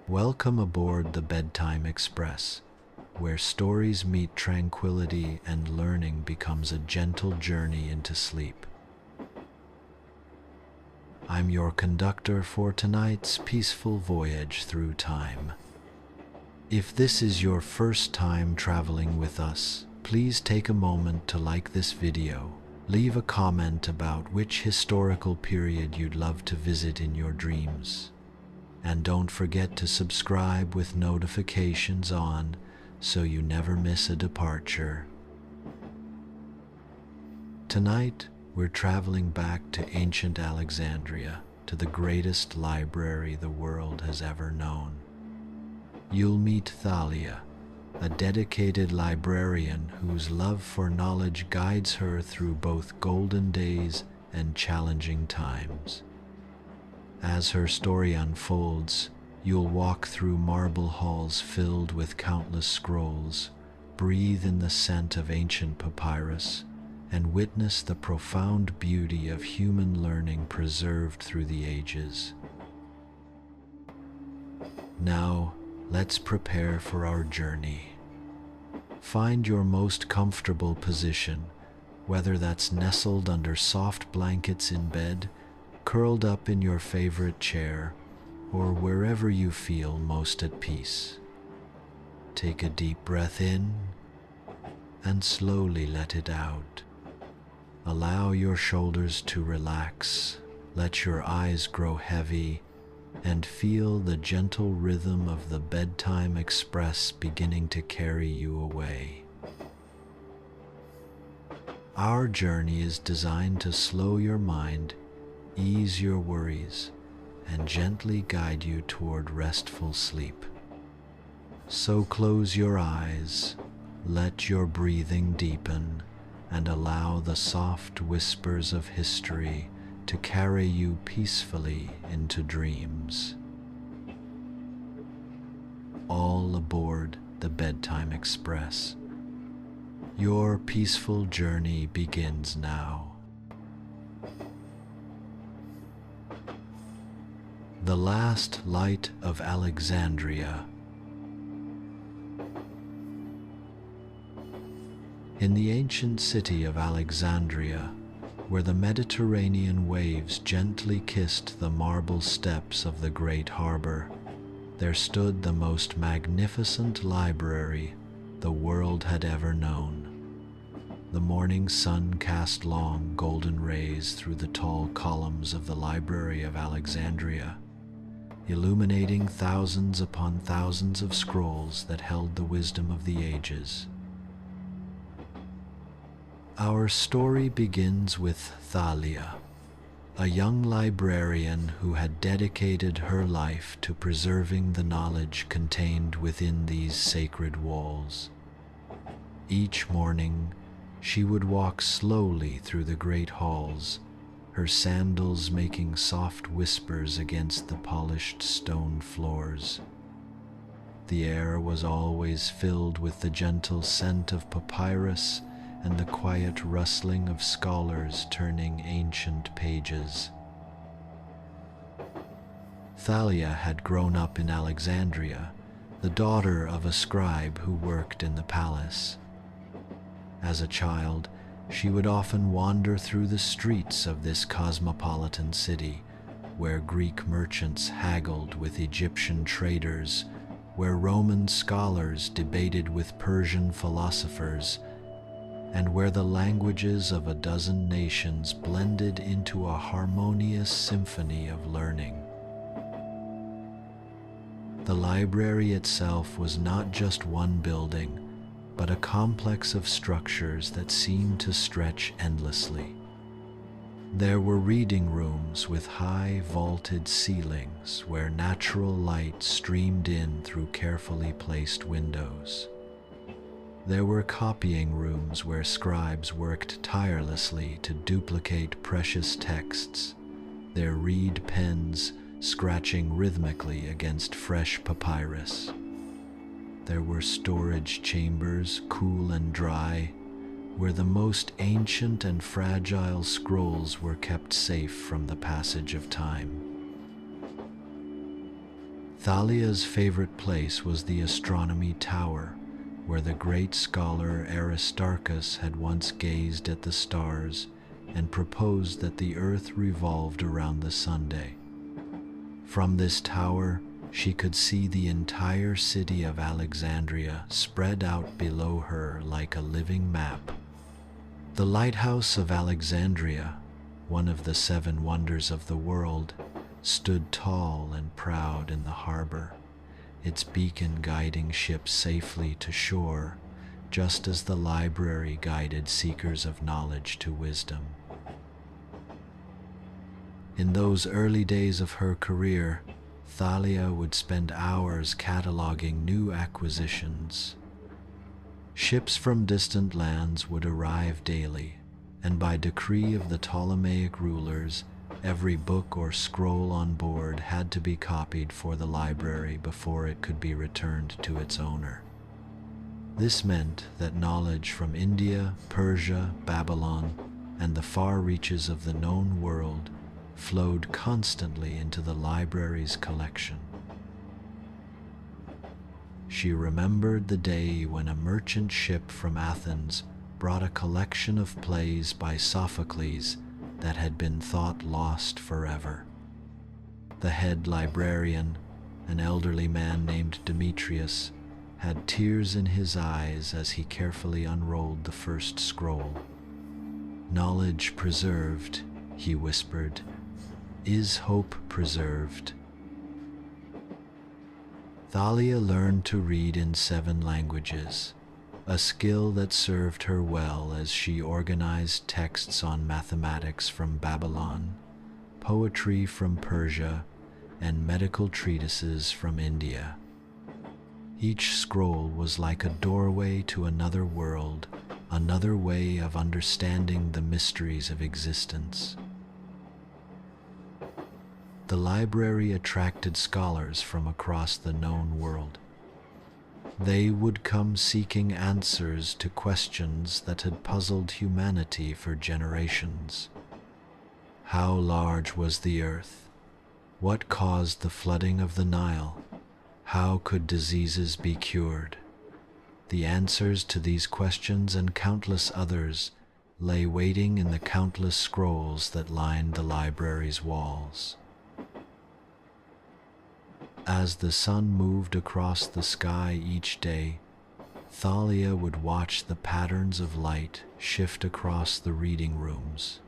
Welcome aboard the Bedtime Express, where stories meet tranquility and learning becomes a gentle journey into sleep. I'm your conductor for tonight's peaceful voyage through time. If this is your first time traveling with us, please take a moment to like this video. Leave a comment about which historical period you'd love to visit in your dreams. And don't forget to subscribe with notifications on so you never miss a departure. Tonight, we're traveling back to ancient Alexandria, to the greatest library the world has ever known. You'll meet Thalia, a dedicated librarian whose love for knowledge guides her through both golden days and challenging times. As her story unfolds, you'll walk through marble halls filled with countless scrolls, breathe in the scent of ancient papyrus, and witness the profound beauty of human learning preserved through the ages. Now, let's prepare for our journey. Find your most comfortable position, whether that's nestled under soft blankets in bed, curled up in your favorite chair, or wherever you feel most at peace. Take a deep breath in and slowly let it out. Allow your shoulders to relax, let your eyes grow heavy, and feel the gentle rhythm of the Bedtime Express beginning to carry you away. Our journey is designed to slow your mind, ease your worries, and gently guide you toward restful sleep. So close your eyes, let your breathing deepen, and allow the soft whispers of history to carry you peacefully into dreams. All aboard the Bedtime Express. Your peaceful journey begins now. The Last Light of Alexandria. In the ancient city of Alexandria, where the Mediterranean waves gently kissed the marble steps of the great harbor, there stood the most magnificent library the world had ever known. The morning sun cast long golden rays through the tall columns of the Library of Alexandria, illuminating thousands upon thousands of scrolls that held the wisdom of the ages. Our story begins with Thalia, a young librarian who had dedicated her life to preserving the knowledge contained within these sacred walls. Each morning, she would walk slowly through the great halls, her sandals making soft whispers against the polished stone floors. The air was always filled with the gentle scent of papyrus and the quiet rustling of scholars turning ancient pages. Thalia had grown up in Alexandria, the daughter of a scribe who worked in the palace. As a child, she would often wander through the streets of this cosmopolitan city, where Greek merchants haggled with Egyptian traders, where Roman scholars debated with Persian philosophers, and where the languages of a dozen nations blended into a harmonious symphony of learning. The library itself was not just one building, but a complex of structures that seemed to stretch endlessly. There were reading rooms with high vaulted ceilings where natural light streamed in through carefully placed windows. There were copying rooms where scribes worked tirelessly to duplicate precious texts, their reed pens scratching rhythmically against fresh papyrus. There were storage chambers, cool and dry, where the most ancient and fragile scrolls were kept safe from the passage of time. Thalia's favorite place was the astronomy tower, where the great scholar Aristarchus had once gazed at the stars and proposed that the earth revolved around the Sunday. From this tower, she could see the entire city of Alexandria spread out below her like a living map. The lighthouse of Alexandria, one of the 7 wonders of the world, stood tall and proud in the harbor, its beacon guiding ships safely to shore, just as the library guided seekers of knowledge to wisdom. In those early days of her career, Thalia would spend hours cataloging new acquisitions. Ships from distant lands would arrive daily, and by decree of the Ptolemaic rulers, every book or scroll on board had to be copied for the library before it could be returned to its owner. This meant that knowledge from India, Persia, Babylon, and the far reaches of the known world flowed constantly into the library's collection. She remembered the day when a merchant ship from Athens brought a collection of plays by Sophocles that had been thought lost forever. The head librarian, an elderly man named Demetrius, had tears in his eyes as he carefully unrolled the first scroll. "Knowledge preserved," he whispered. "Is hope preserved?" Thalia learned to read in 7 languages, a skill that served her well as she organized texts on mathematics from Babylon, poetry from Persia, and medical treatises from India. Each scroll was like a doorway to another world, another way of understanding the mysteries of existence. The library attracted scholars from across the known world. They would come seeking answers to questions that had puzzled humanity for generations. How large was the earth? What caused the flooding of the Nile? How could diseases be cured? The answers to these questions and countless others lay waiting in the countless scrolls that lined the library's walls. As the sun moved across the sky each day, Thalia would watch the patterns of light shift across the reading rooms.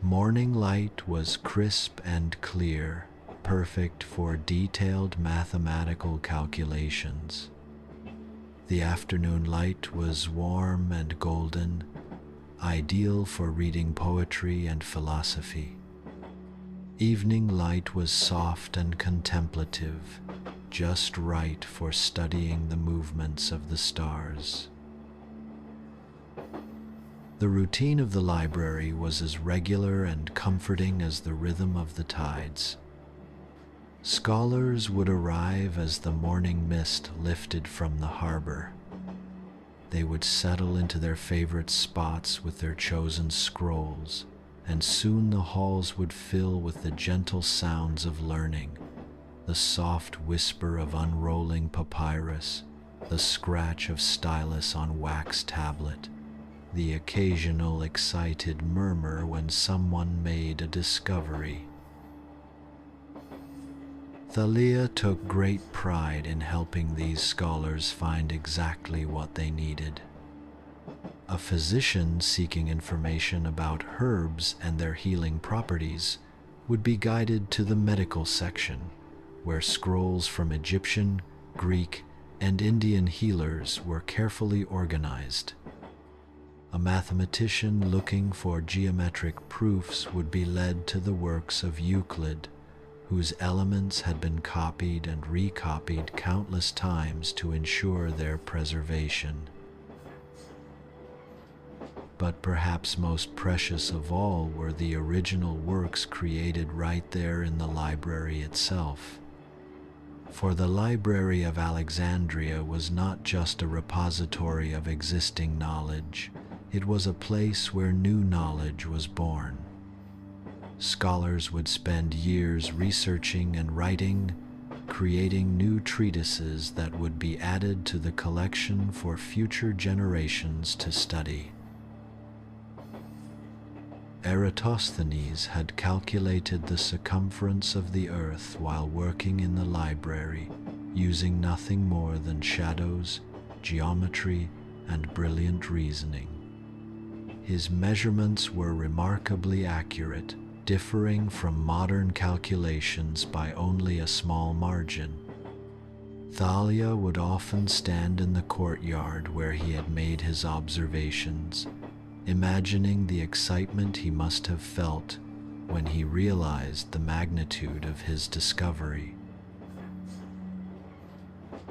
Morning light was crisp and clear, perfect for detailed mathematical calculations. The afternoon light was warm and golden, ideal for reading poetry and philosophy. Evening light was soft and contemplative, just right for studying the movements of the stars. The routine of the library was as regular and comforting as the rhythm of the tides. Scholars would arrive as the morning mist lifted from the harbor. They would settle into their favorite spots with their chosen scrolls, and soon the halls would fill with the gentle sounds of learning, the soft whisper of unrolling papyrus, the scratch of stylus on wax tablet, the occasional excited murmur when someone made a discovery. Thalia took great pride in helping these scholars find exactly what they needed. A physician seeking information about herbs and their healing properties would be guided to the medical section, where scrolls from Egyptian, Greek, and Indian healers were carefully organized. A mathematician looking for geometric proofs would be led to the works of Euclid, whose elements had been copied and recopied countless times to ensure their preservation. But perhaps most precious of all were the original works created right there in the library itself. For the Library of Alexandria was not just a repository of existing knowledge, it was a place where new knowledge was born. Scholars would spend years researching and writing, creating new treatises that would be added to the collection for future generations to study. Eratosthenes had calculated the circumference of the earth while working in the library, using nothing more than shadows, geometry, and brilliant reasoning. His measurements were remarkably accurate, differing from modern calculations by only a small margin. Thalia would often stand in the courtyard where he had made his observations, imagining the excitement he must have felt when he realized the magnitude of his discovery.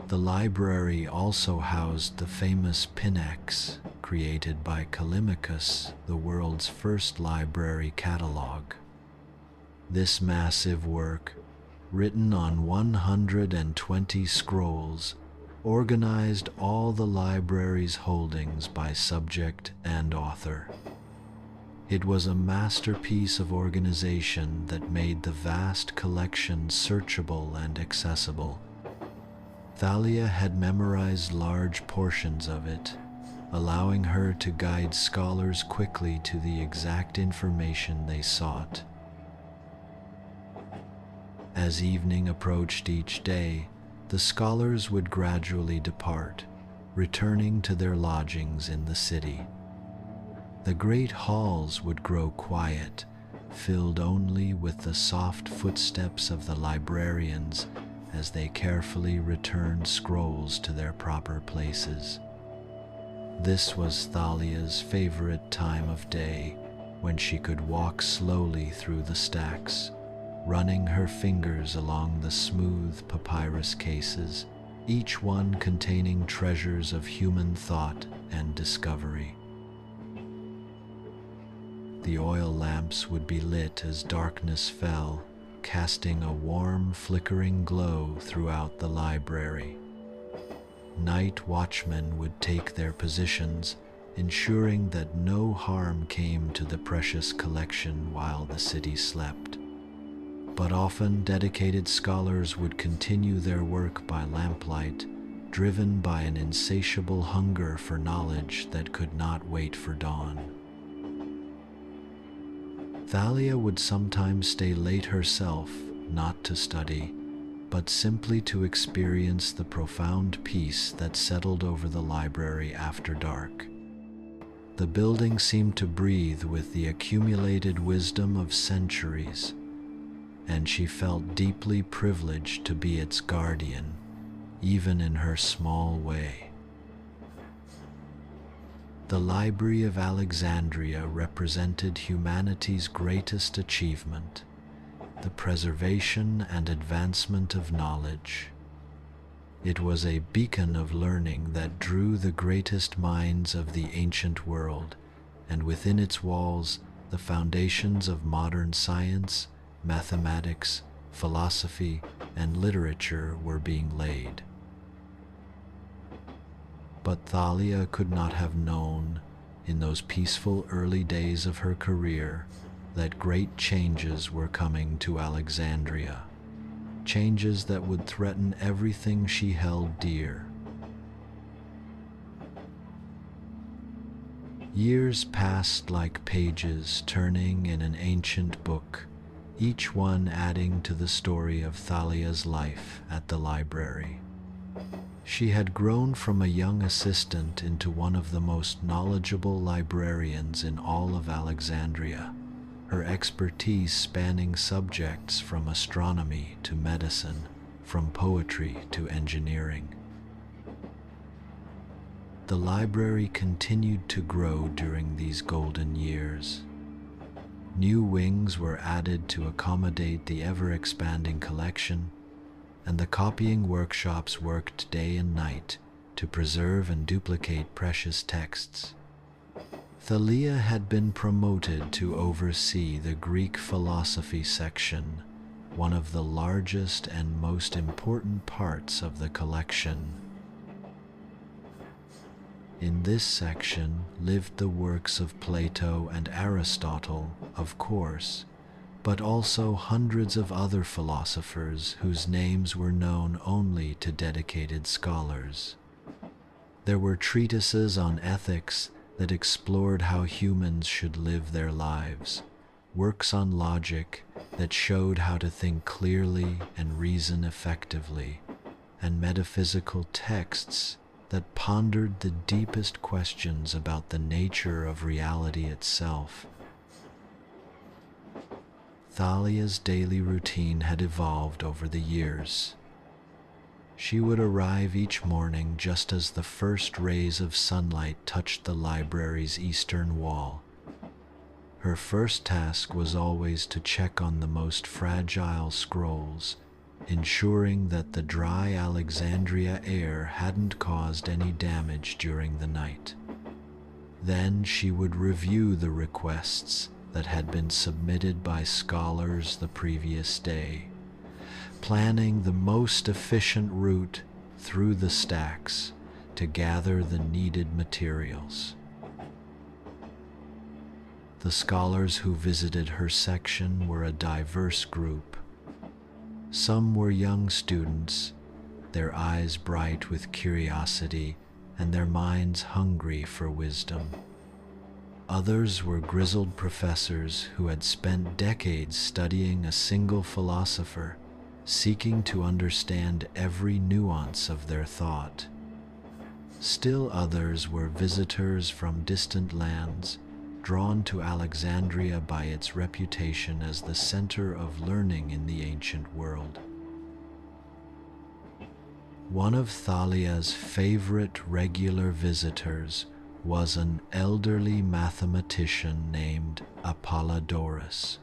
The library also housed the famous Pinax, created by Callimachus, the world's first library catalogue. This massive work, written on 120 scrolls, organized all the library's holdings by subject and author. It was a masterpiece of organization that made the vast collection searchable and accessible. Thalia had memorized large portions of it, allowing her to guide scholars quickly to the exact information they sought. As evening approached each day, the scholars would gradually depart, returning to their lodgings in the city. The great halls would grow quiet, filled only with the soft footsteps of the librarians as they carefully returned scrolls to their proper places. This was Thalia's favorite time of day, when she could walk slowly through the stacks, running her fingers along the smooth papyrus cases, each one containing treasures of human thought and discovery. The oil lamps would be lit as darkness fell, casting a warm, flickering glow throughout the library. Night watchmen would take their positions, ensuring that no harm came to the precious collection while the city slept. But often dedicated scholars would continue their work by lamplight, driven by an insatiable hunger for knowledge that could not wait for dawn. Thalia would sometimes stay late herself, not to study, but simply to experience the profound peace that settled over the library after dark. The building seemed to breathe with the accumulated wisdom of centuries, and she felt deeply privileged to be its guardian, even in her small way. The Library of Alexandria represented humanity's greatest achievement, the preservation and advancement of knowledge. It was a beacon of learning that drew the greatest minds of the ancient world, and within its walls, the foundations of modern science, mathematics, philosophy, and literature were being laid. But Thalia could not have known, in those peaceful early days of her career, that great changes were coming to Alexandria, changes that would threaten everything she held dear. Years passed like pages turning in an ancient book, each one adding to the story of Thalia's life at the library. She had grown from a young assistant into one of the most knowledgeable librarians in all of Alexandria, her expertise spanning subjects from astronomy to medicine, from poetry to engineering. The library continued to grow during these golden years. New wings were added to accommodate the ever-expanding collection, and the copying workshops worked day and night to preserve and duplicate precious texts. Thalia had been promoted to oversee the Greek philosophy section, one of the largest and most important parts of the collection. In this section lived the works of Plato and Aristotle, of course, but also hundreds of other philosophers whose names were known only to dedicated scholars. There were treatises on ethics that explored how humans should live their lives, works on logic that showed how to think clearly and reason effectively, and metaphysical texts that pondered the deepest questions about the nature of reality itself. Thalia's daily routine had evolved over the years. She would arrive each morning just as the first rays of sunlight touched the library's eastern wall. Her first task was always to check on the most fragile scrolls, ensuring that the dry Alexandria air hadn't caused any damage during the night. Then she would review the requests that had been submitted by scholars the previous day, planning the most efficient route through the stacks to gather the needed materials. The scholars who visited her section were a diverse group. Some were young students, their eyes bright with curiosity and their minds hungry for wisdom. Others were grizzled professors who had spent decades studying a single philosopher, seeking to understand every nuance of their thought. Still others were visitors from distant lands, drawn to Alexandria by its reputation as the center of learning in the ancient world. One of Thalia's favorite regular visitors was an elderly mathematician named Apollodorus,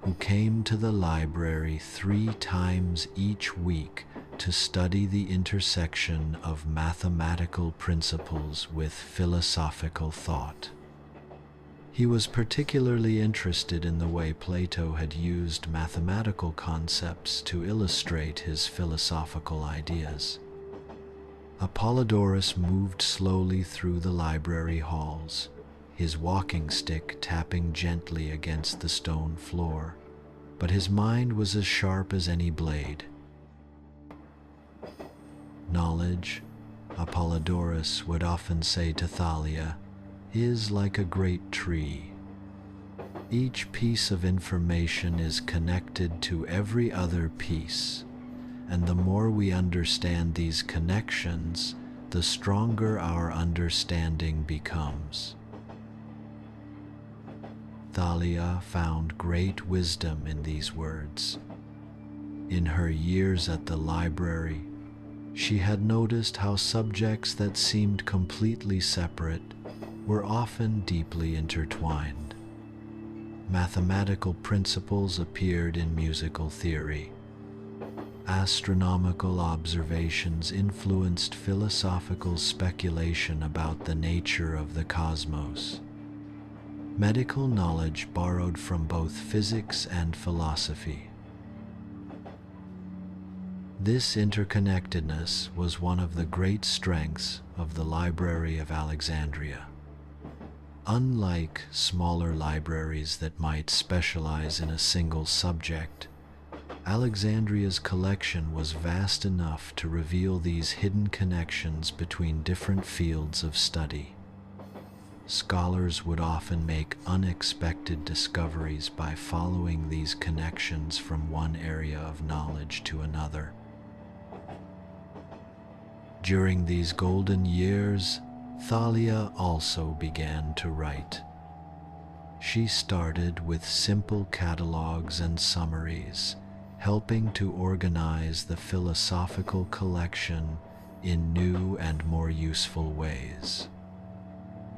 who came to the library 3 times each week to study the intersection of mathematical principles with philosophical thought. He was particularly interested in the way Plato had used mathematical concepts to illustrate his philosophical ideas. Apollodorus moved slowly through the library halls, his walking stick tapping gently against the stone floor, but his mind was as sharp as any blade. Knowledge, Apollodorus would often say to Thalia, is like a great tree. Each piece of information is connected to every other piece, and the more we understand these connections, the stronger our understanding becomes. Thalia found great wisdom in these words. In her years at the library, she had noticed how subjects that seemed completely separate were often deeply intertwined. Mathematical principles appeared in musical theory. Astronomical observations influenced philosophical speculation about the nature of the cosmos. Medical knowledge borrowed from both physics and philosophy. This interconnectedness was one of the great strengths of the Library of Alexandria. Unlike smaller libraries that might specialize in a single subject, Alexandria's collection was vast enough to reveal these hidden connections between different fields of study. Scholars would often make unexpected discoveries by following these connections from one area of knowledge to another. During these golden years, Thalia also began to write. She started with simple catalogs and summaries, helping to organize the philosophical collection in new and more useful ways.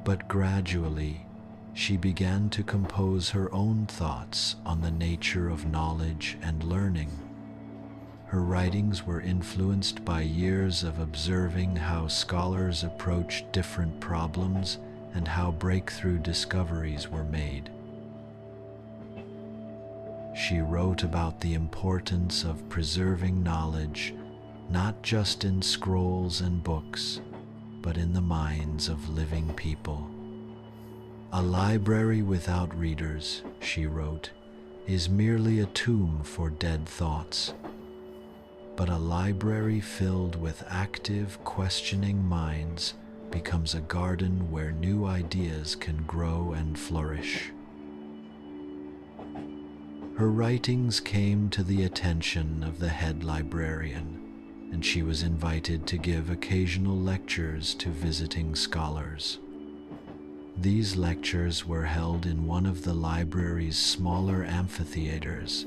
But gradually, she began to compose her own thoughts on the nature of knowledge and learning. Her writings were influenced by years of observing how scholars approached different problems and how breakthrough discoveries were made. She wrote about the importance of preserving knowledge, not just in scrolls and books, but in the minds of living people. A library without readers, she wrote, is merely a tomb for dead thoughts, but a library filled with active, questioning minds becomes a garden where new ideas can grow and flourish. Her writings came to the attention of the head librarian, and she was invited to give occasional lectures to visiting scholars. These lectures were held in one of the library's smaller amphitheaters,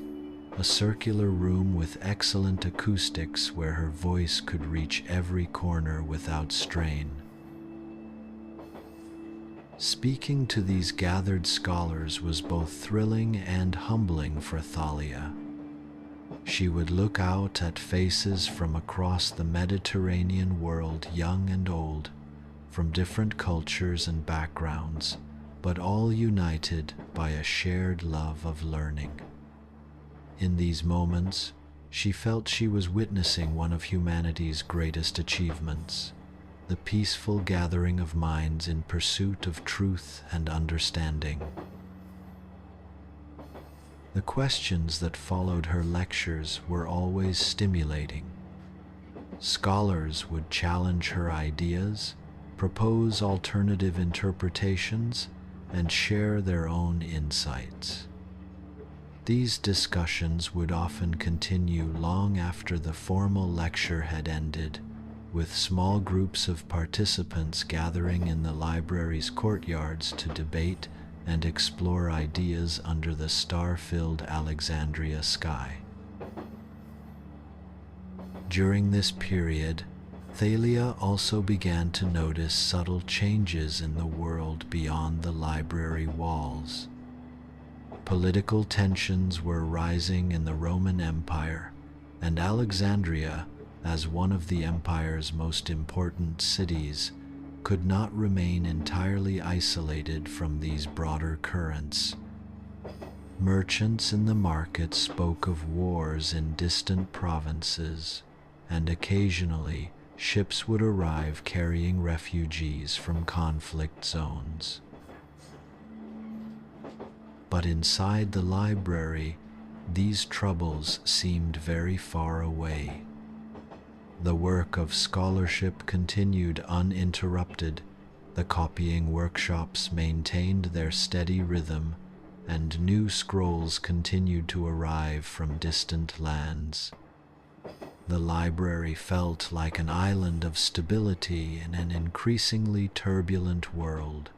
a circular room with excellent acoustics where her voice could reach every corner without strain. Speaking to these gathered scholars was both thrilling and humbling for Thalia. She would look out at faces from across the Mediterranean world, young and old, from different cultures and backgrounds, but all united by a shared love of learning. In these moments, she felt she was witnessing one of humanity's greatest achievements, the peaceful gathering of minds in pursuit of truth and understanding. The questions that followed her lectures were always stimulating. Scholars would challenge her ideas, propose alternative interpretations, and share their own insights. These discussions would often continue long after the formal lecture had ended, with small groups of participants gathering in the library's courtyards to debate and explore ideas under the star-filled Alexandria sky. During this period, Thalia also began to notice subtle changes in the world beyond the library walls. Political tensions were rising in the Roman Empire, and Alexandria, as one of the empire's most important cities, could not remain entirely isolated from these broader currents. Merchants in the market spoke of wars in distant provinces, and occasionally ships would arrive carrying refugees from conflict zones. But inside the library, these troubles seemed very far away. The work of scholarship continued uninterrupted, the copying workshops maintained their steady rhythm, and new scrolls continued to arrive from distant lands. The library felt like an island of stability in an increasingly turbulent world.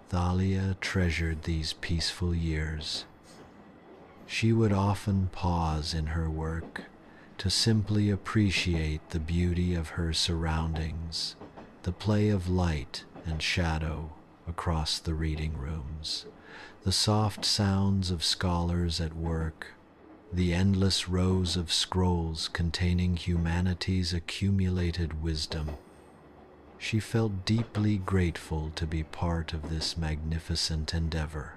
Thalia treasured these peaceful years. She would often pause in her work to simply appreciate the beauty of her surroundings, the play of light and shadow across the reading rooms, the soft sounds of scholars at work, the endless rows of scrolls containing humanity's accumulated wisdom. She felt deeply grateful to be part of this magnificent endeavor.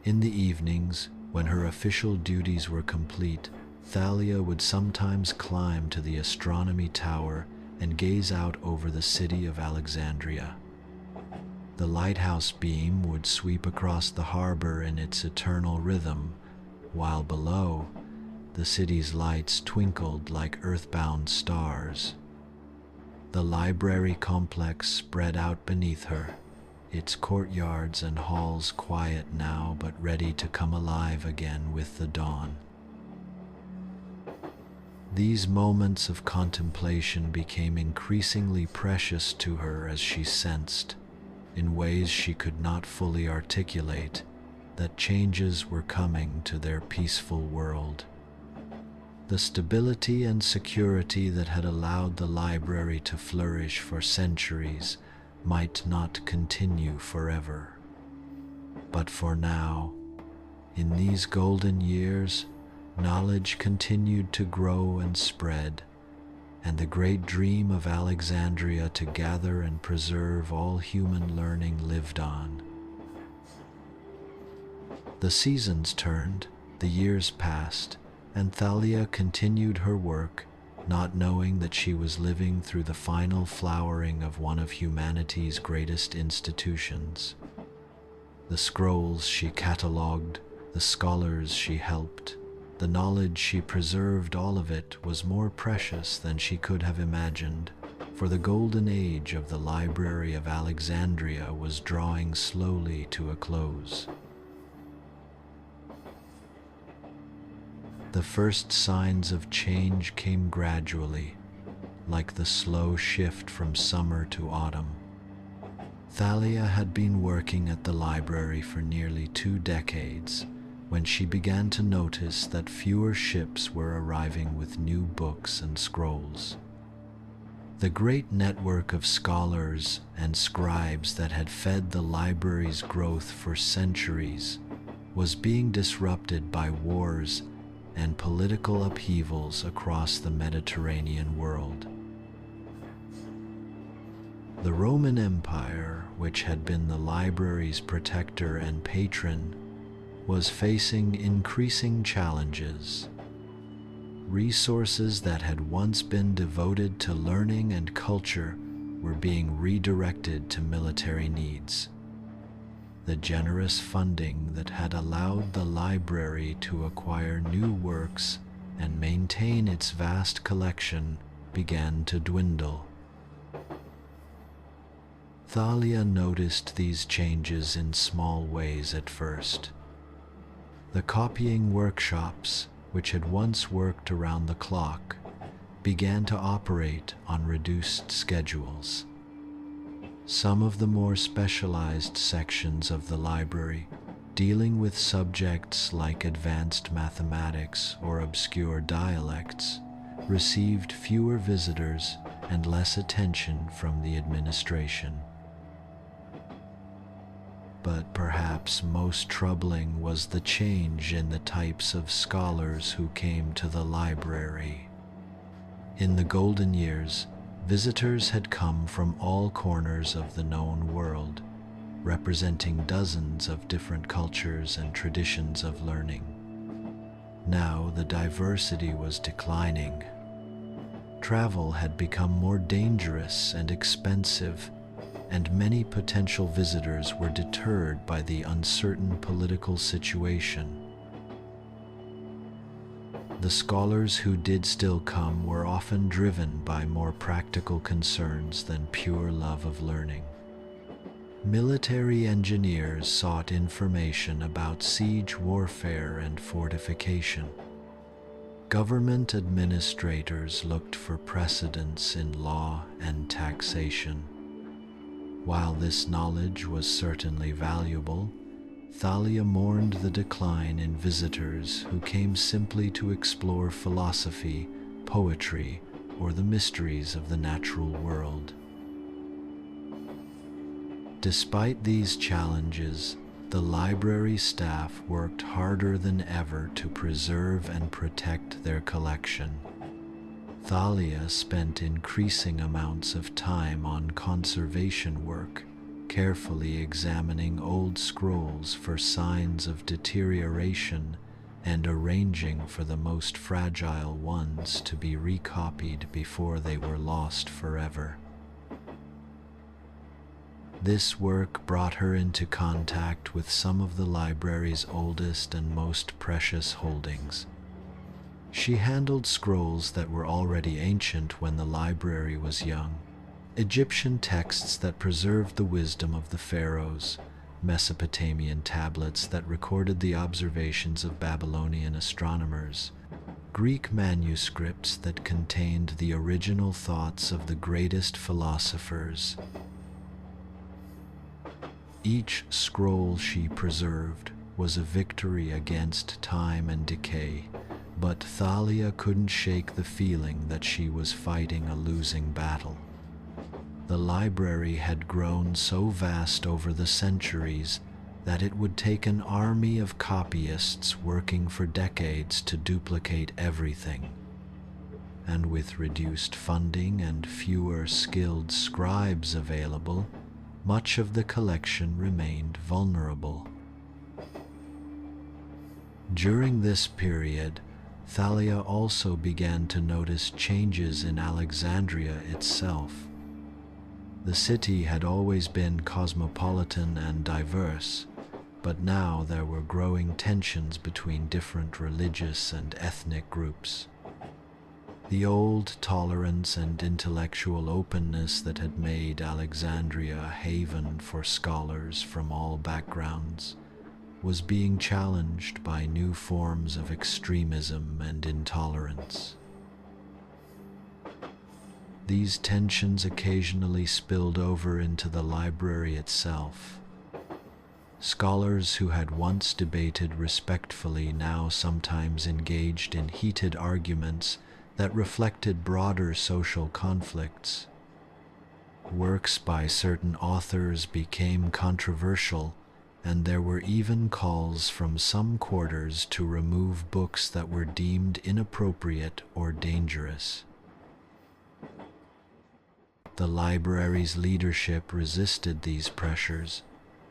In the evenings, when her official duties were complete, Thalia would sometimes climb to the astronomy tower and gaze out over the city of Alexandria. The lighthouse beam would sweep across the harbor in its eternal rhythm, while below, the city's lights twinkled like earthbound stars. The library complex spread out beneath her, its courtyards and halls quiet now but ready to come alive again with the dawn. These moments of contemplation became increasingly precious to her as she sensed, in ways she could not fully articulate, that changes were coming to their peaceful world. The stability and security that had allowed the library to flourish for centuries might not continue forever. But for now, in these golden years, knowledge continued to grow and spread, and the great dream of Alexandria to gather and preserve all human learning lived on. The seasons turned, the years passed, and Thalia continued her work, not knowing that she was living through the final flowering of one of humanity's greatest institutions. The scrolls she catalogued, the scholars she helped, the knowledge she preserved, all of it was more precious than she could have imagined, for the golden age of the Library of Alexandria was drawing slowly to a close. The first signs of change came gradually, like the slow shift from summer to autumn. Thalia had been working at the library for nearly 2 decades when she began to notice that fewer ships were arriving with new books and scrolls. The great network of scholars and scribes that had fed the library's growth for centuries was being disrupted by wars and political upheavals across the Mediterranean world. The Roman Empire, which had been the library's protector and patron, was facing increasing challenges. Resources that had once been devoted to learning and culture were being redirected to military needs. The generous funding that had allowed the library to acquire new works and maintain its vast collection began to dwindle. Thalia noticed these changes in small ways at first. The copying workshops, which had once worked around the clock, began to operate on reduced schedules. Some of the more specialized sections of the library, dealing with subjects like advanced mathematics or obscure dialects, received fewer visitors and less attention from the administration. But perhaps most troubling was the change in the types of scholars who came to the library. In the golden years, visitors had come from all corners of the known world, representing dozens of different cultures and traditions of learning. Now the diversity was declining. Travel had become more dangerous and expensive, and many potential visitors were deterred by the uncertain political situation. The scholars who did still come were often driven by more practical concerns than pure love of learning. Military engineers sought information about siege warfare and fortification. Government administrators looked for precedents in law and taxation. While this knowledge was certainly valuable, Thalia mourned the decline in visitors who came simply to explore philosophy, poetry, or the mysteries of the natural world. Despite these challenges, the library staff worked harder than ever to preserve and protect their collection. Thalia spent increasing amounts of time on conservation work, carefully examining old scrolls for signs of deterioration and arranging for the most fragile ones to be recopied before they were lost forever. This work brought her into contact with some of the library's oldest and most precious holdings. She handled scrolls that were already ancient when the library was young, Egyptian texts that preserved the wisdom of the pharaohs, Mesopotamian tablets that recorded the observations of Babylonian astronomers, Greek manuscripts that contained the original thoughts of the greatest philosophers. Each scroll she preserved was a victory against time and decay, but Thalia couldn't shake the feeling that she was fighting a losing battle. The library had grown so vast over the centuries that it would take an army of copyists working for decades to duplicate everything. And with reduced funding and fewer skilled scribes available, much of the collection remained vulnerable. During this period, Thalia also began to notice changes in Alexandria itself. The city had always been cosmopolitan and diverse, but now there were growing tensions between different religious and ethnic groups. The old tolerance and intellectual openness that had made Alexandria a haven for scholars from all backgrounds was being challenged by new forms of extremism and intolerance. These tensions occasionally spilled over into the library itself. Scholars who had once debated respectfully now sometimes engaged in heated arguments that reflected broader social conflicts. Works by certain authors became controversial, and there were even calls from some quarters to remove books that were deemed inappropriate or dangerous. The library's leadership resisted these pressures,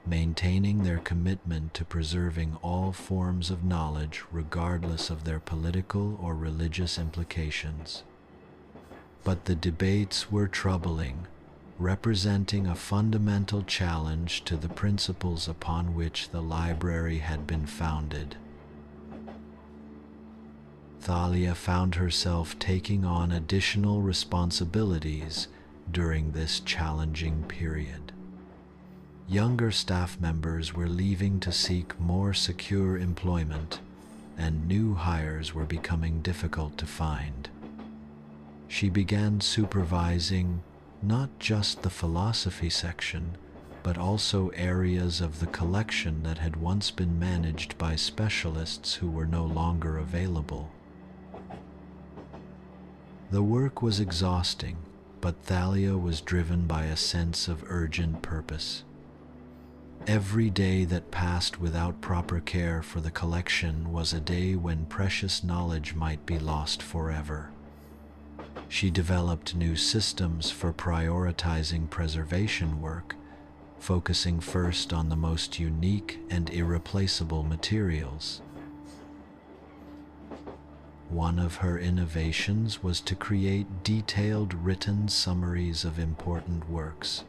maintaining their commitment to preserving all forms of knowledge regardless of their political or religious implications. But the debates were troubling, representing a fundamental challenge to the principles upon which the library had been founded. Thalia found herself taking on additional responsibilities during this challenging period. Younger staff members were leaving to seek more secure employment, and new hires were becoming difficult to find. She began supervising not just the philosophy section, but also areas of the collection that had once been managed by specialists who were no longer available. The work was exhausting, but Thalia was driven by a sense of urgent purpose. Every day that passed without proper care for the collection was a day when precious knowledge might be lost forever. She developed new systems for prioritizing preservation work, focusing first on the most unique and irreplaceable materials. One of her innovations was to create detailed written summaries of important works,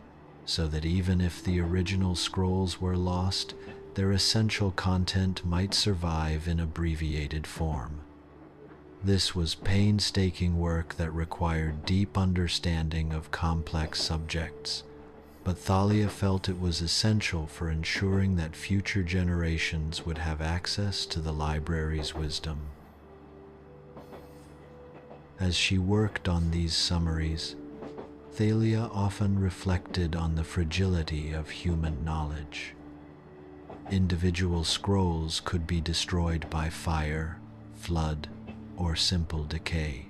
so that even if the original scrolls were lost, their essential content might survive in abbreviated form. This was painstaking work that required deep understanding of complex subjects, but Thalia felt it was essential for ensuring that future generations would have access to the library's wisdom. As she worked on these summaries, Thalia often reflected on the fragility of human knowledge. Individual scrolls could be destroyed by fire, flood, or simple decay.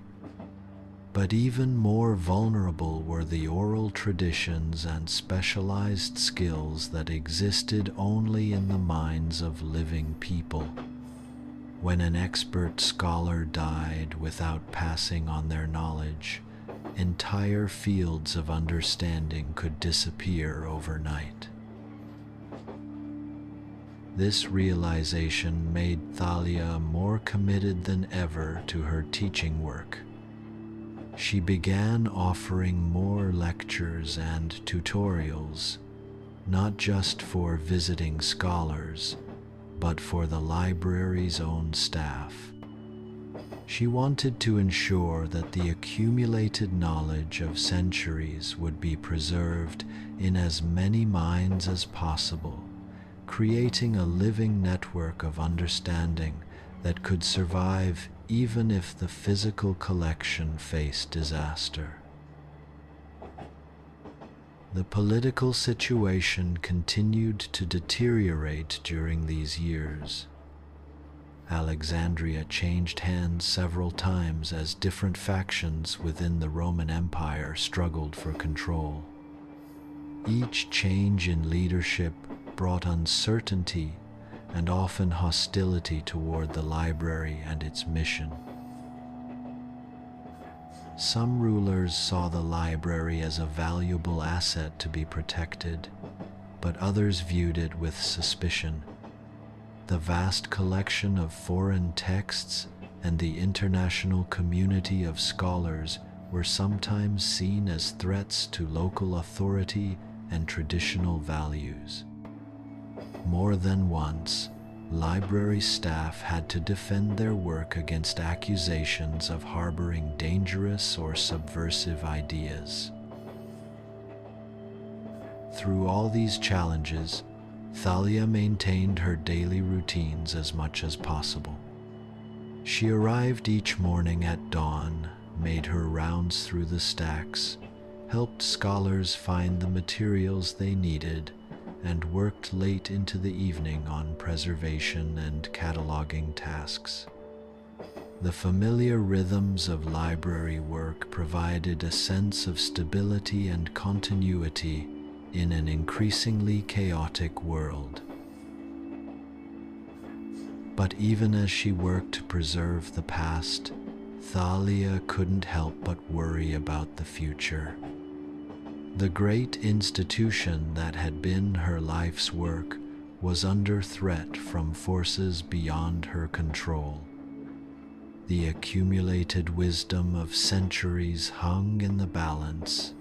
But even more vulnerable were the oral traditions and specialized skills that existed only in the minds of living people. When an expert scholar died without passing on their knowledge, entire fields of understanding could disappear overnight. This realization made Thalia more committed than ever to her teaching work. She began offering more lectures and tutorials, not just for visiting scholars, but for the library's own staff. She wanted to ensure that the accumulated knowledge of centuries would be preserved in as many minds as possible, creating a living network of understanding that could survive even if the physical collection faced disaster. The political situation continued to deteriorate during these years. Alexandria changed hands several times as different factions within the Roman Empire struggled for control. Each change in leadership brought uncertainty and often hostility toward the library and its mission. Some rulers saw the library as a valuable asset to be protected, but others viewed it with suspicion. The vast collection of foreign texts and the international community of scholars were sometimes seen as threats to local authority and traditional values. More than once, library staff had to defend their work against accusations of harboring dangerous or subversive ideas. Through all these challenges, Thalia maintained her daily routines as much as possible. She arrived each morning at dawn, made her rounds through the stacks, helped scholars find the materials they needed, and worked late into the evening on preservation and cataloging tasks. The familiar rhythms of library work provided a sense of stability and continuity in an increasingly chaotic world. But even as she worked to preserve the past, Thalia couldn't help but worry about the future. The great institution that had been her life's work was under threat from forces beyond her control. The accumulated wisdom of centuries hung in the balance,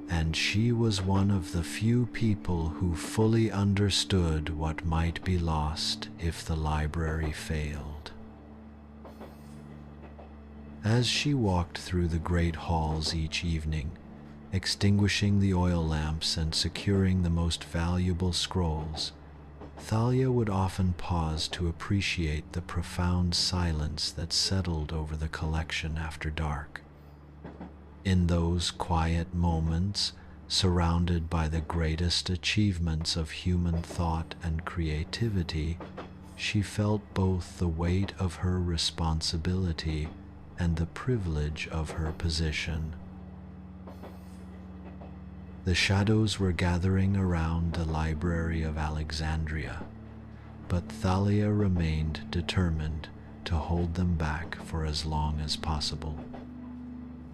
and she was one of the few people who fully understood what might be lost if the library failed. As she walked through the great halls each evening, extinguishing the oil lamps and securing the most valuable scrolls, Thalia would often pause to appreciate the profound silence that settled over the collection after dark. In those quiet moments, surrounded by the greatest achievements of human thought and creativity, she felt both the weight of her responsibility and the privilege of her position. The shadows were gathering around the Library of Alexandria, but Thalia remained determined to hold them back for as long as possible.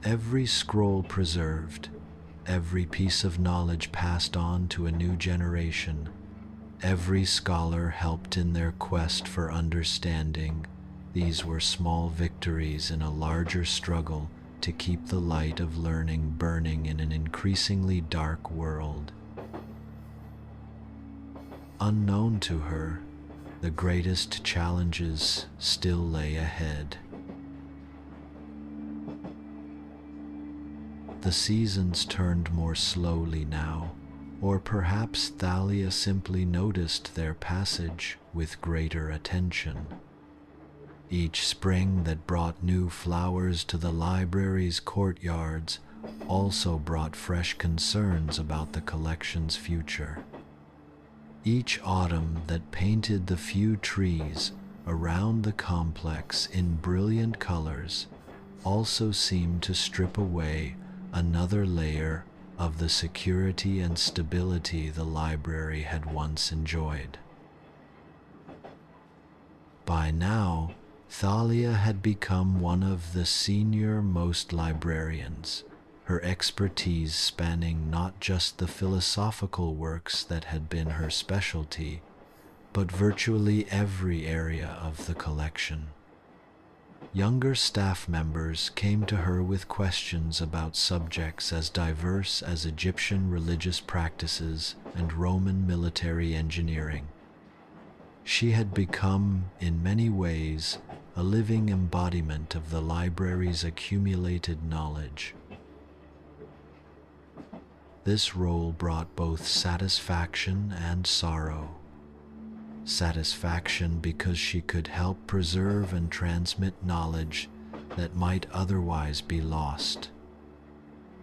Every scroll preserved, every piece of knowledge passed on to a new generation, every scholar helped in their quest for understanding, these were small victories in a larger struggle to keep the light of learning burning in an increasingly dark world. Unknown to her, the greatest challenges still lay ahead. The seasons turned more slowly now, or perhaps Thalia simply noticed their passage with greater attention. Each spring that brought new flowers to the library's courtyards also brought fresh concerns about the collection's future. Each autumn that painted the few trees around the complex in brilliant colors also seemed to strip away another layer of the security and stability the library had once enjoyed. By now, Thalia had become one of the senior-most librarians, her expertise spanning not just the philosophical works that had been her specialty, but virtually every area of the collection. Younger staff members came to her with questions about subjects as diverse as Egyptian religious practices and Roman military engineering. She had become, in many ways, a living embodiment of the library's accumulated knowledge. This role brought both satisfaction and sorrow. Satisfaction because she could help preserve and transmit knowledge that might otherwise be lost.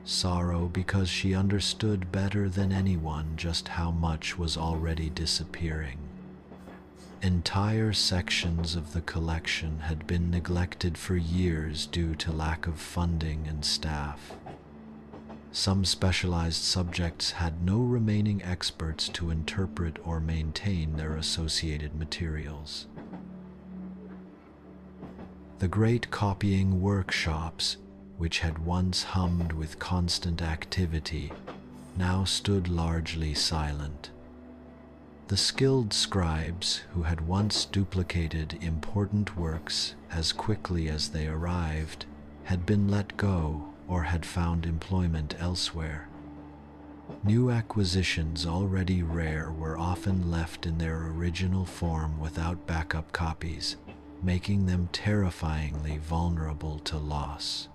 Sorrow because she understood better than anyone just how much was already disappearing. Entire sections of the collection had been neglected for years due to lack of funding and staff. Some specialized subjects had no remaining experts to interpret or maintain their associated materials. The great copying workshops, which had once hummed with constant activity, now stood largely silent. The skilled scribes who had once duplicated important works as quickly as they arrived had been let go or had found employment elsewhere. New acquisitions, already rare, were often left in their original form without backup copies, making them terrifyingly vulnerable to loss.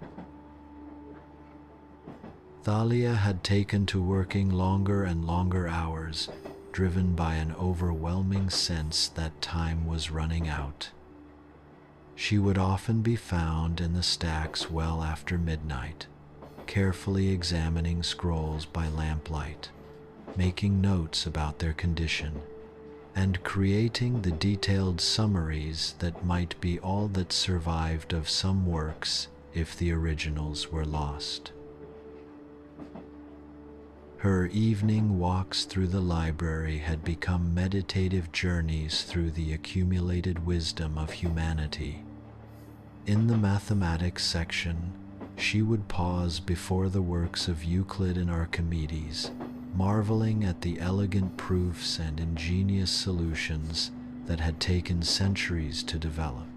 Thalia had taken to working longer and longer hours, driven by an overwhelming sense that time was running out. She would often be found in the stacks well after midnight, carefully examining scrolls by lamplight, making notes about their condition, and creating the detailed summaries that might be all that survived of some works if the originals were lost. Her evening walks through the library had become meditative journeys through the accumulated wisdom of humanity. In the mathematics section, she would pause before the works of Euclid and Archimedes, marveling at the elegant proofs and ingenious solutions that had taken centuries to develop.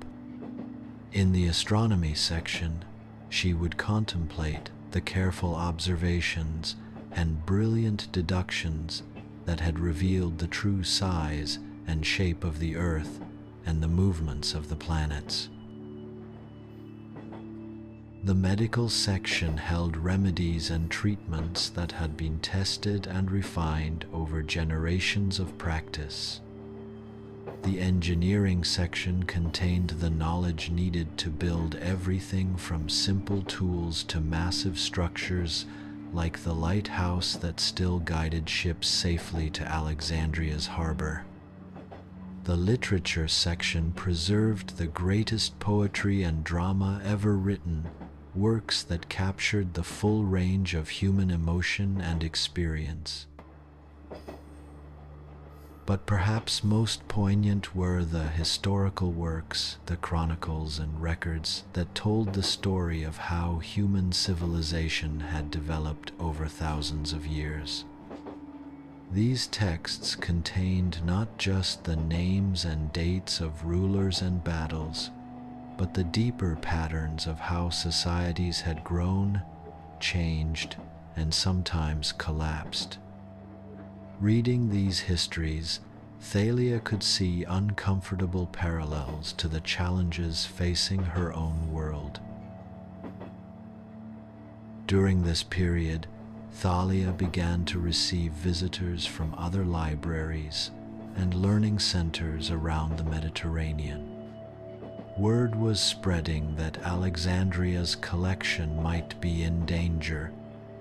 In the astronomy section, she would contemplate the careful observations and brilliant deductions that had revealed the true size and shape of the Earth and the movements of the planets. The medical section held remedies and treatments that had been tested and refined over generations of practice. The engineering section contained the knowledge needed to build everything from simple tools to massive structures like the lighthouse that still guided ships safely to Alexandria's harbor. The literature section preserved the greatest poetry and drama ever written, works that captured the full range of human emotion and experience. But perhaps most poignant were the historical works, the chronicles and records that told the story of how human civilization had developed over thousands of years. These texts contained not just the names and dates of rulers and battles, but the deeper patterns of how societies had grown, changed, and sometimes collapsed. Reading these histories, Thalia could see uncomfortable parallels to the challenges facing her own world. During this period, Thalia began to receive visitors from other libraries and learning centers around the Mediterranean. Word was spreading that Alexandria's collection might be in danger,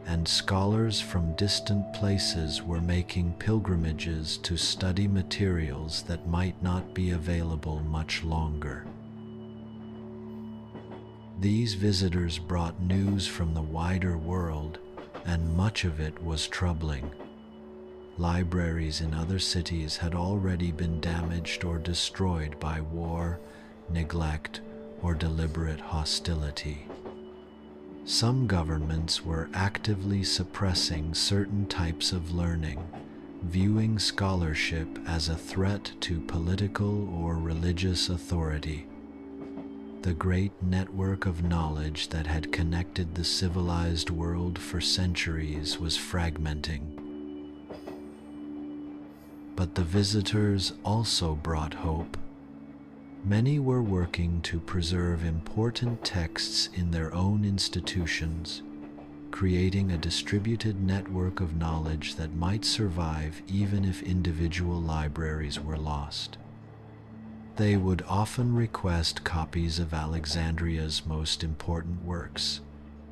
and scholars from distant places were making pilgrimages to study materials that might not be available much longer. These visitors brought news from the wider world, and much of it was troubling. Libraries in other cities had already been damaged or destroyed by war, neglect, or deliberate hostility. Some governments were actively suppressing certain types of learning, viewing scholarship as a threat to political or religious authority. The great network of knowledge that had connected the civilized world for centuries was fragmenting. But the visitors also brought hope. Many were working to preserve important texts in their own institutions, creating a distributed network of knowledge that might survive even if individual libraries were lost. They would often request copies of Alexandria's most important works,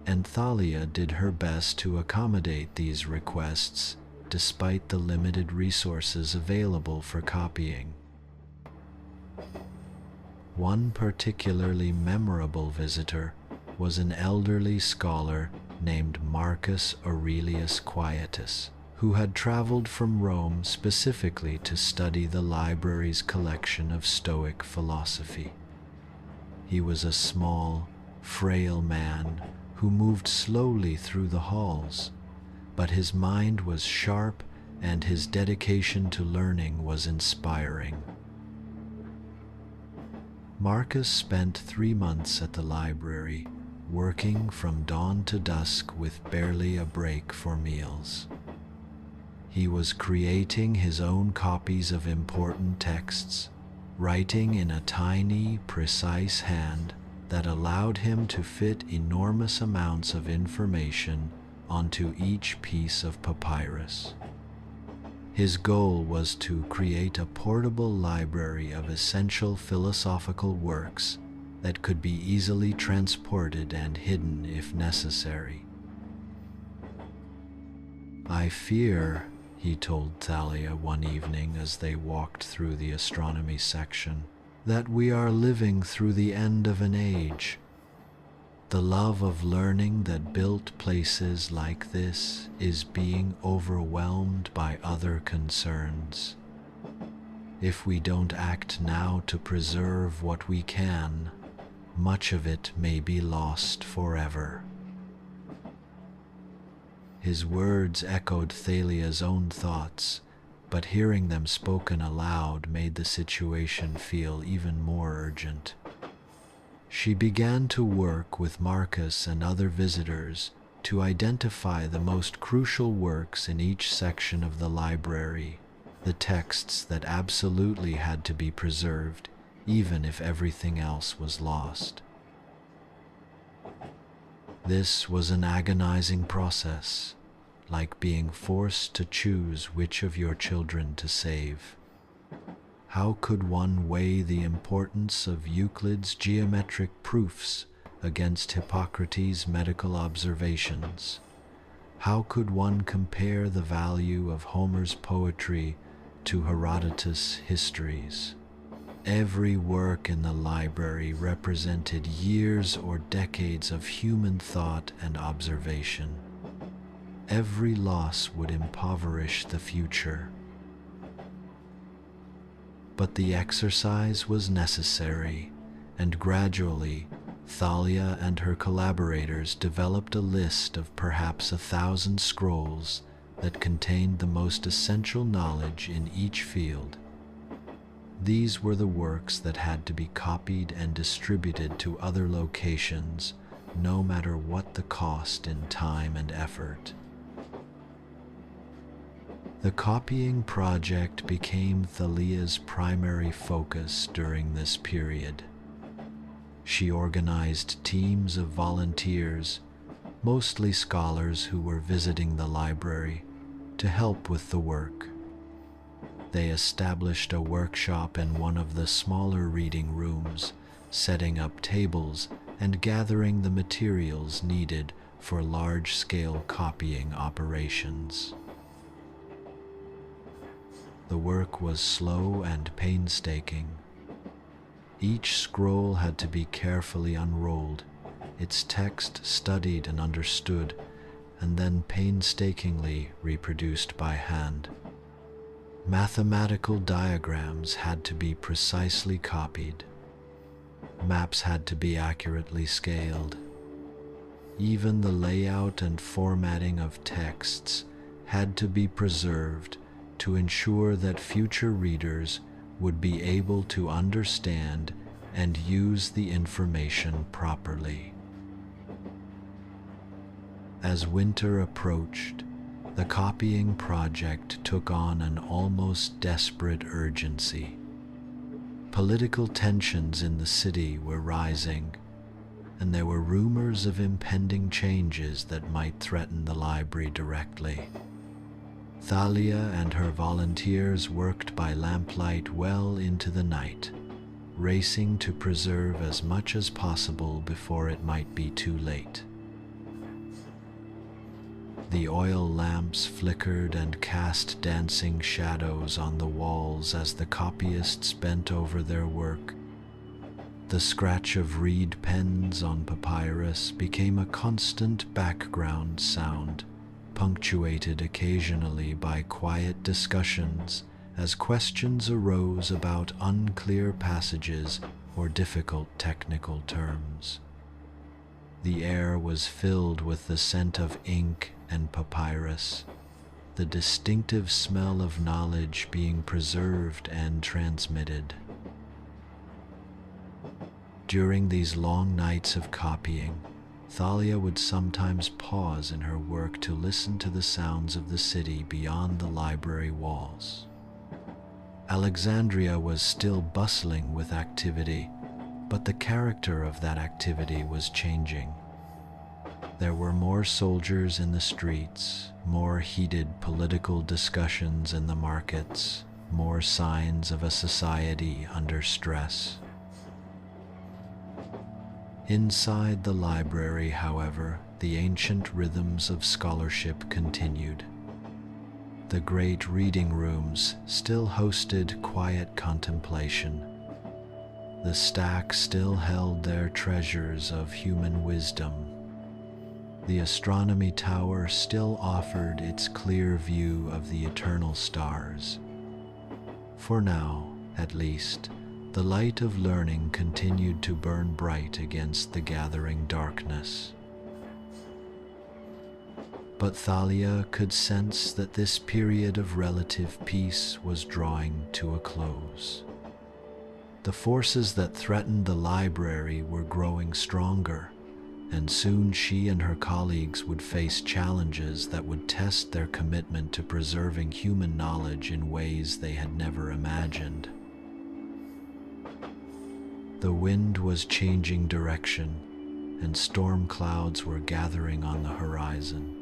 and Thalia did her best to accommodate these requests despite the limited resources available for copying. One particularly memorable visitor was an elderly scholar named Marcus Aurelius Quietus, who had traveled from Rome specifically to study the library's collection of Stoic philosophy. He was a small, frail man who moved slowly through the halls, but his mind was sharp and his dedication to learning was inspiring. Marcus spent 3 months at the library, working from dawn to dusk with barely a break for meals. He was creating his own copies of important texts, writing in a tiny, precise hand that allowed him to fit enormous amounts of information onto each piece of papyrus. His goal was to create a portable library of essential philosophical works that could be easily transported and hidden if necessary. "I fear," he told Thalia one evening as they walked through the astronomy section, "that we are living through the end of an age. The love of learning that built places like this is being overwhelmed by other concerns. If we don't act now to preserve what we can, much of it may be lost forever." His words echoed Thalia's own thoughts, but hearing them spoken aloud made the situation feel even more urgent. She began to work with Marcus and other visitors to identify the most crucial works in each section of the library, the texts that absolutely had to be preserved, even if everything else was lost. This was an agonizing process, like being forced to choose which of your children to save. How could one weigh the importance of Euclid's geometric proofs against Hippocrates' medical observations? How could one compare the value of Homer's poetry to Herodotus' histories? Every work in the library represented years or decades of human thought and observation. Every loss would impoverish the future. But the exercise was necessary, and gradually, Thalia and her collaborators developed a list of perhaps 1,000 scrolls that contained the most essential knowledge in each field. These were the works that had to be copied and distributed to other locations, no matter what the cost in time and effort. The copying project became Thalia's primary focus during this period. She organized teams of volunteers, mostly scholars who were visiting the library, to help with the work. They established a workshop in one of the smaller reading rooms, setting up tables and gathering the materials needed for large-scale copying operations. The work was slow and painstaking. Each scroll had to be carefully unrolled, its text studied and understood, and then painstakingly reproduced by hand. Mathematical diagrams had to be precisely copied. Maps had to be accurately scaled. Even the layout and formatting of texts had to be preserved to ensure that future readers would be able to understand and use the information properly. As winter approached, the copying project took on an almost desperate urgency. Political tensions in the city were rising, and there were rumors of impending changes that might threaten the library directly. Thalia and her volunteers worked by lamplight well into the night, racing to preserve as much as possible before it might be too late. The oil lamps flickered and cast dancing shadows on the walls as the copyists bent over their work. The scratch of reed pens on papyrus became a constant background sound, punctuated occasionally by quiet discussions as questions arose about unclear passages or difficult technical terms. The air was filled with the scent of ink and papyrus, the distinctive smell of knowledge being preserved and transmitted. During these long nights of copying, Thalia would sometimes pause in her work to listen to the sounds of the city beyond the library walls. Alexandria was still bustling with activity, but the character of that activity was changing. There were more soldiers in the streets, more heated political discussions in the markets, more signs of a society under stress. Inside the library, however, the ancient rhythms of scholarship continued. The great reading rooms still hosted quiet contemplation. The stacks still held their treasures of human wisdom. The astronomy tower still offered its clear view of the eternal stars. For now, at least, the light of learning continued to burn bright against the gathering darkness. But Thalia could sense that this period of relative peace was drawing to a close. The forces that threatened the library were growing stronger, and soon she and her colleagues would face challenges that would test their commitment to preserving human knowledge in ways they had never imagined. The wind was changing direction, and storm clouds were gathering on the horizon.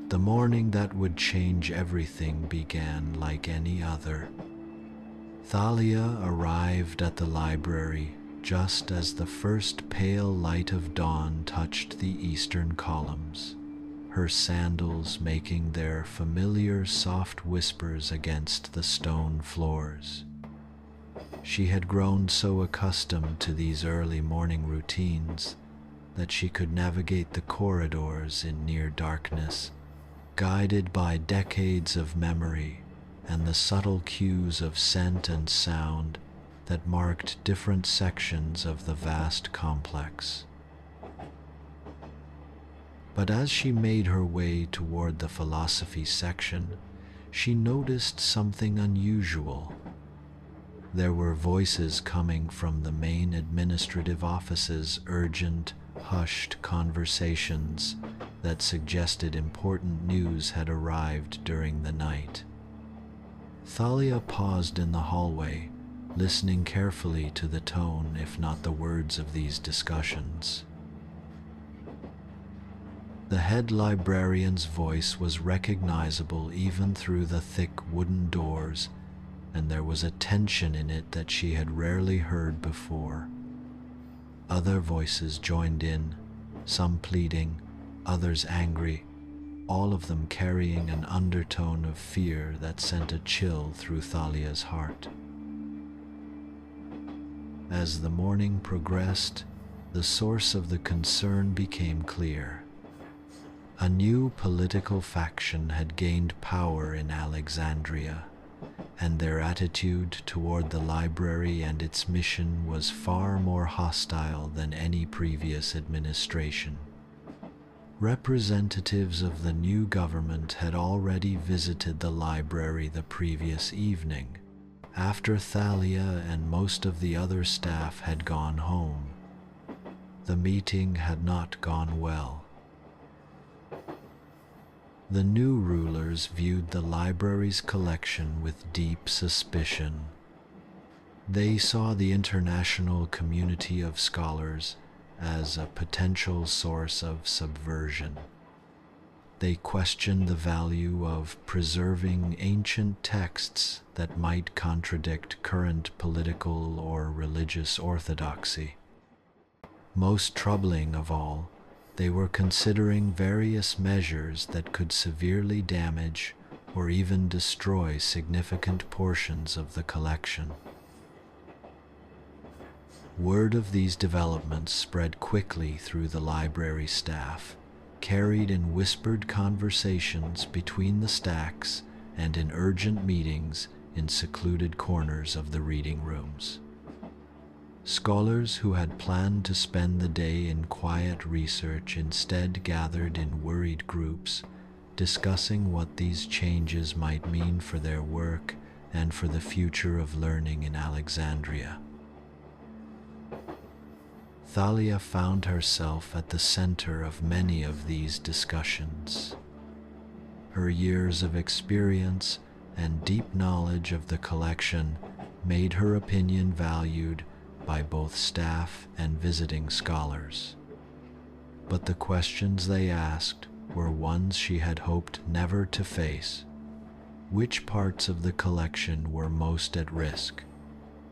The morning that would change everything began like any other. Thalia arrived at the library just as the first pale light of dawn touched the eastern columns, her sandals making their familiar soft whispers against the stone floors. She had grown so accustomed to these early morning routines that she could navigate the corridors in near darkness, guided by decades of memory and the subtle cues of scent and sound that marked different sections of the vast complex. But as she made her way toward the philosophy section, she noticed something unusual. There were voices coming from the main administrative offices, urgent, hushed conversations that suggested important news had arrived during the night. Thalia paused in the hallway, listening carefully to the tone, if not the words, of these discussions. The head librarian's voice was recognizable even through the thick wooden doors, and there was a tension in it that she had rarely heard before. Other voices joined in, some pleading, others angry, all of them carrying an undertone of fear that sent a chill through Thalia's heart. As the morning progressed, the source of the concern became clear. A new political faction had gained power in Alexandria, and their attitude toward the library and its mission was far more hostile than any previous administration. Representatives of the new government had already visited the library the previous evening, after Thalia and most of the other staff had gone home. The meeting had not gone well. The new rulers viewed the library's collection with deep suspicion. They saw the international community of scholars as a potential source of subversion. They questioned the value of preserving ancient texts that might contradict current political or religious orthodoxy. Most troubling of all, they were considering various measures that could severely damage or even destroy significant portions of the collection. Word of these developments spread quickly through the library staff, carried in whispered conversations between the stacks and in urgent meetings in secluded corners of the reading rooms. Scholars who had planned to spend the day in quiet research instead gathered in worried groups, discussing what these changes might mean for their work and for the future of learning in Alexandria. Thalia found herself at the center of many of these discussions. Her years of experience and deep knowledge of the collection made her opinion valued by both staff and visiting scholars. But the questions they asked were ones she had hoped never to face. Which parts of the collection were most at risk?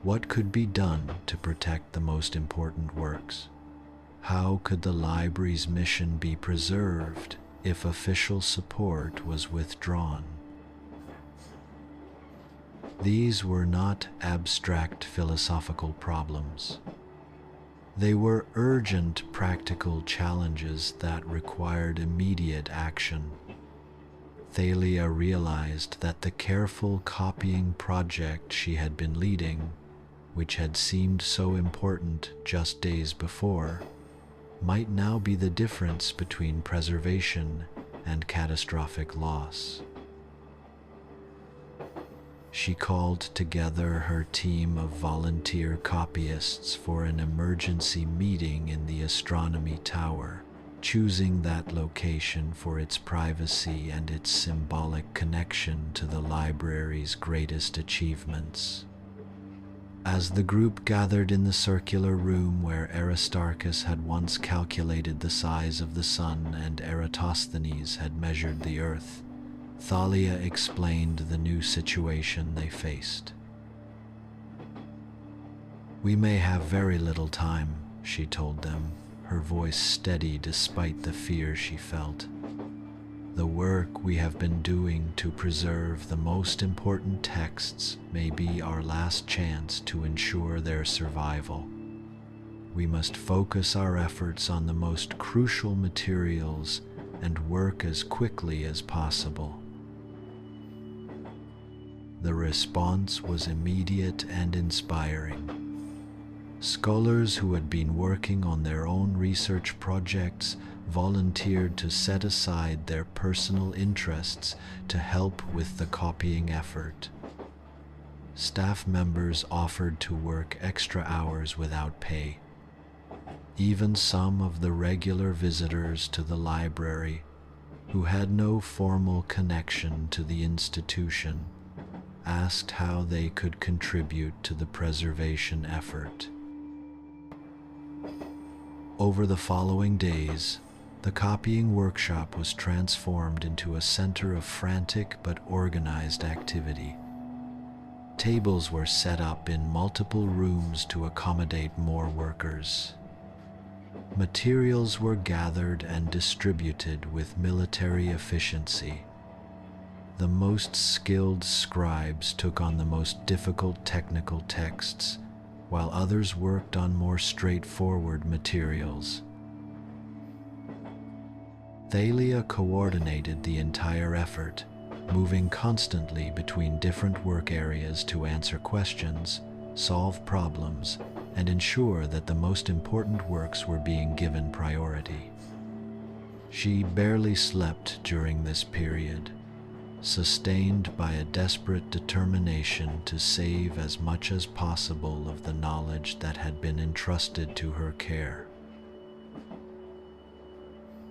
What could be done to protect the most important works? How could the library's mission be preserved if official support was withdrawn? These were not abstract philosophical problems. They were urgent practical challenges that required immediate action. Thalia realized that the careful copying project she had been leading, which had seemed so important just days before, might now be the difference between preservation and catastrophic loss. She called together her team of volunteer copyists for an emergency meeting in the astronomy tower, choosing that location for its privacy and its symbolic connection to the library's greatest achievements. As the group gathered in the circular room where Aristarchus had once calculated the size of the sun and Eratosthenes had measured the earth, Thalia explained the new situation they faced. "We may have very little time," she told them, her voice steady despite the fear she felt. "The work we have been doing to preserve the most important texts may be our last chance to ensure their survival. We must focus our efforts on the most crucial materials and work as quickly as possible." The response was immediate and inspiring. Scholars who had been working on their own research projects volunteered to set aside their personal interests to help with the copying effort. Staff members offered to work extra hours without pay. Even some of the regular visitors to the library, who had no formal connection to the institution, asked how they could contribute to the preservation effort. Over the following days, the copying workshop was transformed into a center of frantic but organized activity. Tables were set up in multiple rooms to accommodate more workers. Materials were gathered and distributed with military efficiency. The most skilled scribes took on the most difficult technical texts, while others worked on more straightforward materials. Thalia coordinated the entire effort, moving constantly between different work areas to answer questions, solve problems, and ensure that the most important works were being given priority. She barely slept during this period, sustained by a desperate determination to save as much as possible of the knowledge that had been entrusted to her care.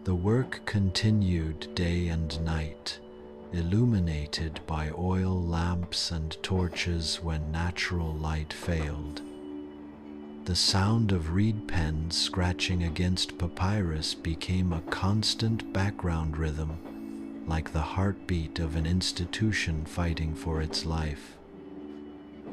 The work continued day and night, illuminated by oil lamps and torches when natural light failed. The sound of reed pens scratching against papyrus became a constant background rhythm, like the heartbeat of an institution fighting for its life.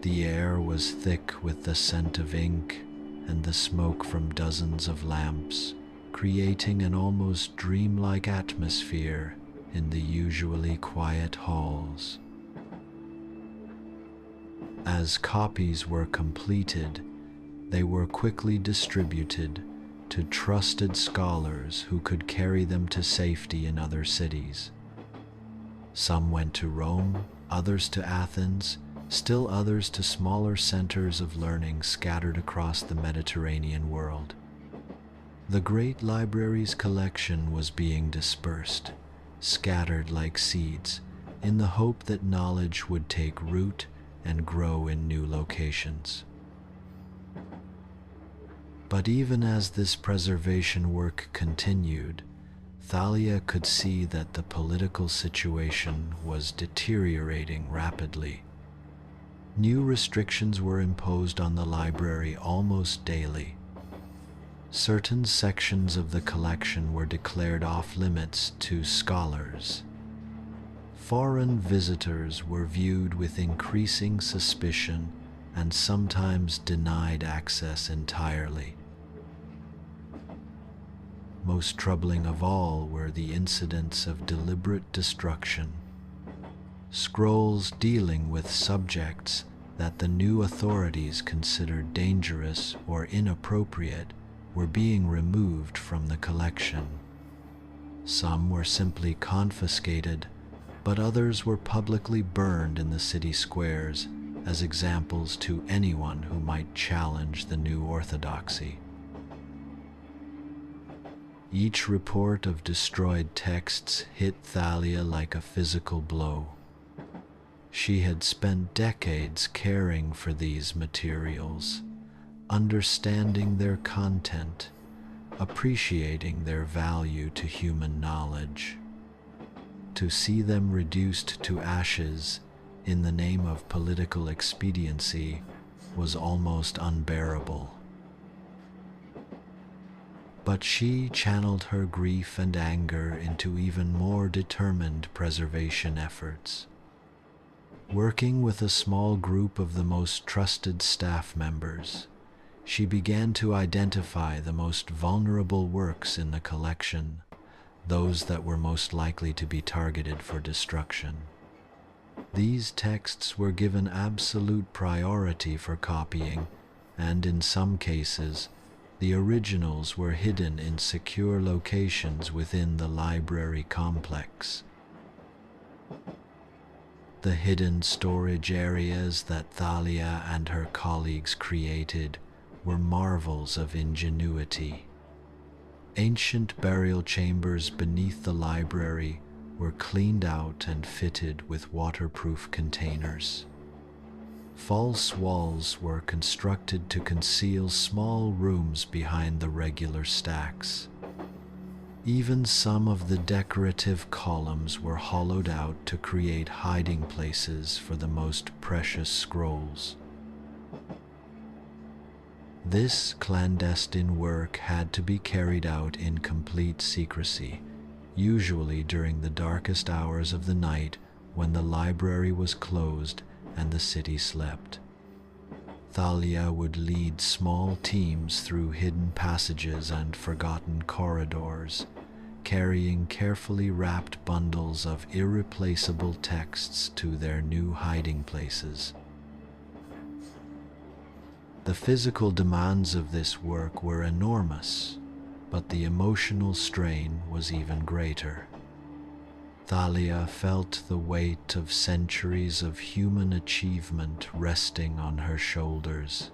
The air was thick with the scent of ink and the smoke from dozens of lamps, creating an almost dreamlike atmosphere in the usually quiet halls. As copies were completed, they were quickly distributed to trusted scholars who could carry them to safety in other cities. Some went to Rome, others to Athens, still others to smaller centers of learning scattered across the Mediterranean world. The great library's collection was being dispersed, scattered like seeds, in the hope that knowledge would take root and grow in new locations. But even as this preservation work continued, Thalia could see that the political situation was deteriorating rapidly. New restrictions were imposed on the library almost daily. Certain sections of the collection were declared off-limits to scholars. Foreign visitors were viewed with increasing suspicion and sometimes denied access entirely. Most troubling of all were the incidents of deliberate destruction. Scrolls dealing with subjects that the new authorities considered dangerous or inappropriate were being removed from the collection. Some were simply confiscated, but others were publicly burned in the city squares as examples to anyone who might challenge the new orthodoxy. Each report of destroyed texts hit Thalia like a physical blow. She had spent decades caring for these materials, understanding their content, appreciating their value to human knowledge. To see them reduced to ashes in the name of political expediency was almost unbearable. But she channeled her grief and anger into even more determined preservation efforts. Working with a small group of the most trusted staff members, she began to identify the most vulnerable works in the collection, those that were most likely to be targeted for destruction. These texts were given absolute priority for copying, and in some cases, the originals were hidden in secure locations within the library complex. The hidden storage areas that Thalia and her colleagues created were marvels of ingenuity. Ancient burial chambers beneath the library were cleaned out and fitted with waterproof containers. False walls were constructed to conceal small rooms behind the regular stacks. Even some of the decorative columns were hollowed out to create hiding places for the most precious scrolls. This clandestine work had to be carried out in complete secrecy, usually during the darkest hours of the night when the library was closed and the city slept. Thalia would lead small teams through hidden passages and forgotten corridors, carrying carefully wrapped bundles of irreplaceable texts to their new hiding places. The physical demands of this work were enormous, but the emotional strain was even greater. Thalia felt the weight of centuries of human achievement resting on her shoulders.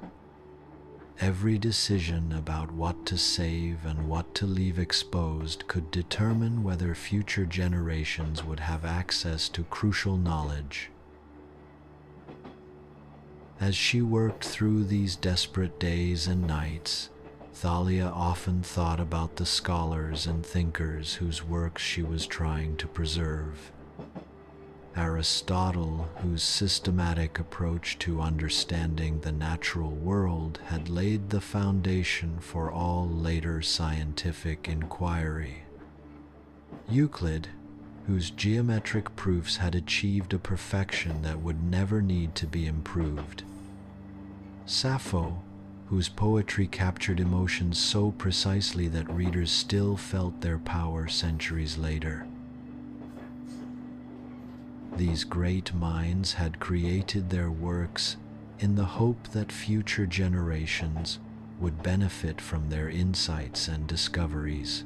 Every decision about what to save and what to leave exposed could determine whether future generations would have access to crucial knowledge. As she worked through these desperate days and nights, Thalia often thought about the scholars and thinkers whose works she was trying to preserve. Aristotle, whose systematic approach to understanding the natural world had laid the foundation for all later scientific inquiry. Euclid, whose geometric proofs had achieved a perfection that would never need to be improved. Sappho, whose poetry captured emotions so precisely that readers still felt their power centuries later. These great minds had created their works in the hope that future generations would benefit from their insights and discoveries.